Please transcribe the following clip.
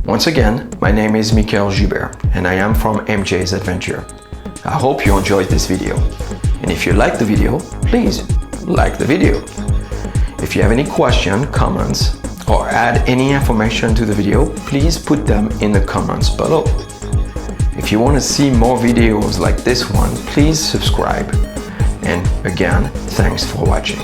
Once again, my name is Michael Joubert and I am from MJ's Adventure. I hope you enjoyed this video. And if you liked the video, please like the video. If you have any questions, comments, or add any information to the video, please put them in the comments below. If you want to see more videos like this one, please subscribe. And again, thanks for watching.